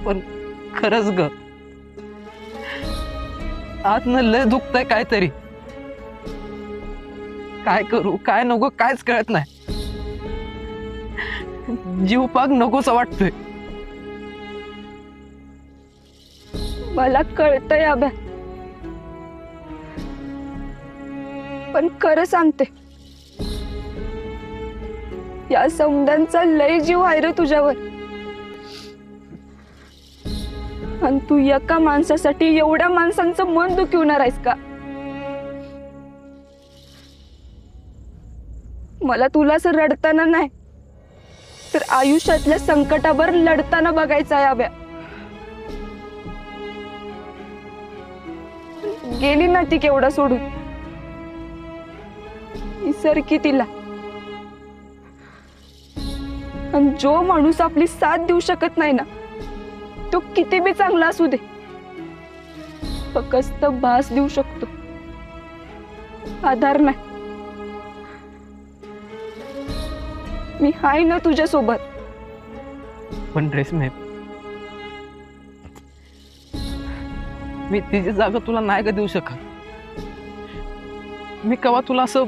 पण खरंच ग, आतनं लय दुखतंय काहीतरी. काय करू काय नको कायच कळत नाही. जीव पाक नकोसा वाटतोय. मला कळतंय अभ्या, पण खरं सांगते, या सौंदर्यांचा लय जीव आहे रे तुझ्यावर. आणि तू एका माणसासाठी एवढ्या माणसांचं मन दुखवणार आहेस का? मला तुला असं रडताना नाही, तर आयुष्यातल्या संकटावर लढताना बघायचं आहे अभ्या. गेली ना ती केवढा सोडून, विसर की तिला. आणि जो माणूस आपली साथ देऊ शकत नाही ना, तो किती बी चांगला असू दे, फक्त भास देऊ शकतो, आधार नाही. मी हाय ना तुझ्या सोबत. पण रेशमे, मी तिची जागा तुला नाही का देऊ शकत. मी कवा तुला असं